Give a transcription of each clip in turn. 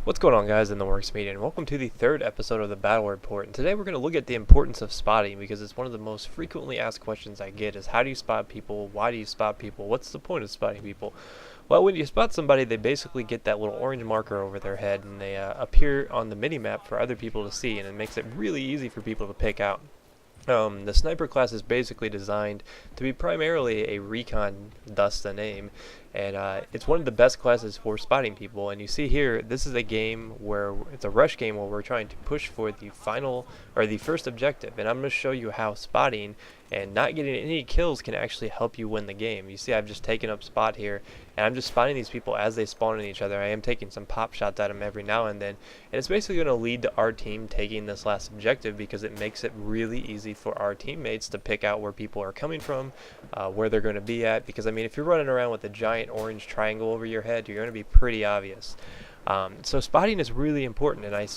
What's going on, guys, in the Works Media, and welcome to the third episode of the Battle Report. And today we're going to look at the importance of spotting, because it's one of the most frequently asked questions I get is how do you spot people, why do you spot people, what's the point of spotting people? Well, when you spot somebody, they basically get that little orange marker over their head and they appear on the mini-map for other people to see, and it makes it really easy for people to pick out. The sniper class is basically designed to be primarily a recon, thus the name, and it's one of the best classes for spotting people. And you see here, this is a game where it's a rush game where we're trying to push for the final or the first objective, and I'm going to show you how spotting and not getting any kills can actually help you win the game. You see, I've just taken up spot here, and I'm just spotting these people as they spawn in each other. I am taking some pop shots at them every now and then, and it's basically going to lead to our team taking this last objective because it makes it really easy for our teammates to pick out where people are coming from, where they're going to be at. Because I mean, if you're running around with a giant orange triangle over your head, you're going to be pretty obvious. So spotting is really important, and I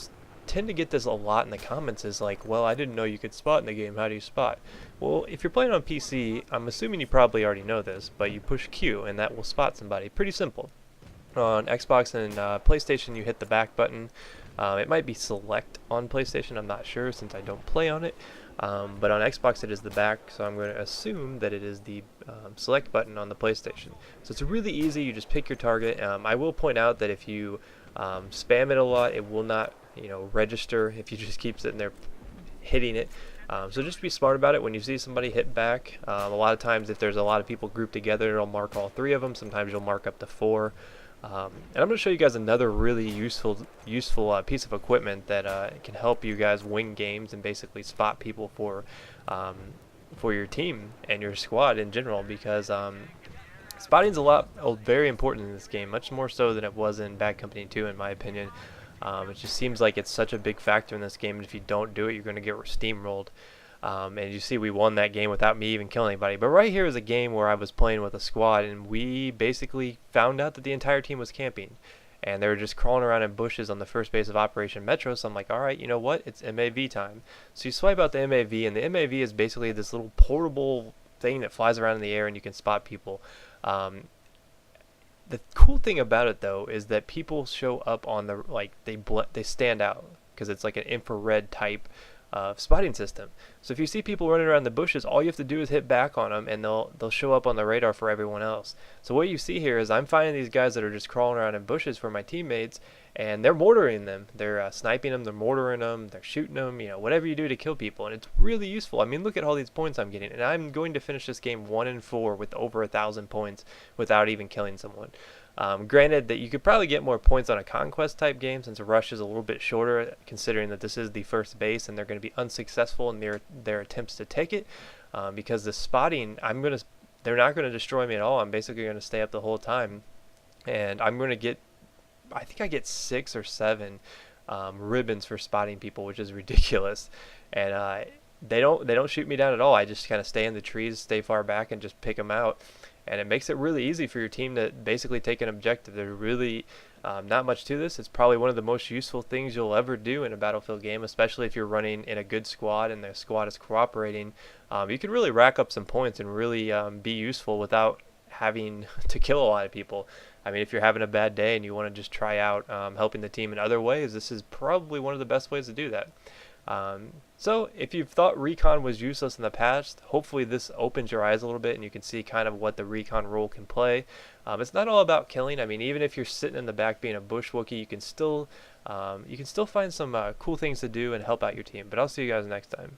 tend to get this a lot in the comments is like, well, I didn't know you could spot in the game. How do you spot? Well, if you're playing on PC, I'm assuming you probably already know this, but you push Q and that will spot somebody. Pretty simple. On Xbox and PlayStation, you hit the back button. It might be select on PlayStation, I'm not sure since I don't play on it. But on Xbox it is the back, so I'm going to assume that it is the select button on the PlayStation. So it's really easy, you just pick your target. I will point out that if you spam it a lot, it will not register if you just keep sitting there hitting it. So just be smart about it. When you see somebody hit back, a lot of times if there's a lot of people grouped together, it'll mark all three of them. Sometimes you'll mark up to 4. And I'm going to show you guys another really useful piece of equipment that can help you guys win games and basically spot people for your team and your squad in general, because spotting is very important in this game, much more so than it was in Bad Company 2 in my opinion. It just seems like it's such a big factor in this game, and if you don't do it, you're going to get steamrolled. And you see we won that game without me even killing anybody. But right here is a game where I was playing with a squad, and we basically found out that the entire team was camping. And they were just crawling around in bushes on the first base of Operation Metro, so I'm like, alright, you know what, it's MAV time. So you swipe out the MAV, and the MAV is basically this little portable thing that flies around in the air and you can spot people. The cool thing about it though is that people show up on the, like, they stand out because it's like an infrared type spotting system. So if you see people running around the bushes, all you have to do is hit back on them and they'll show up on the radar for everyone else. So what you see here is I'm finding these guys that are just crawling around in bushes for my teammates, and they're mortaring them. They're sniping them, they're mortaring them, they're shooting them, whatever you do to kill people, and it's really useful. I mean, look at all these points I'm getting, and I'm going to finish this game 1-4 with over 1,000 points without even killing someone. Granted that you could probably get more points on a conquest type game since a rush is a little bit shorter, considering that this is the first base and they're going to be unsuccessful in their attempts to take it, because the spotting, they're not going to destroy me at all. I'm basically going to stay up the whole time, and I'm going to get, I think I get 6 or 7 ribbons for spotting people, which is ridiculous. And they don't shoot me down at all. I just kind of stay in the trees, stay far back, and just pick them out. And it makes it really easy for your team to basically take an objective. There's really not much to this. It's probably one of the most useful things you'll ever do in a Battlefield game, especially if you're running in a good squad and the squad is cooperating. You can really rack up some points and really be useful without having to kill a lot of people. I mean, if you're having a bad day and you want to just try out helping the team in other ways, this is probably one of the best ways to do that. So if you've thought recon was useless in the past, hopefully this opens your eyes a little bit and you can see kind of what the recon role can play. It's not all about killing. I mean, even if you're sitting in the back being a bush Wookiee, you can still find some cool things to do and help out your team. But I'll see you guys next time.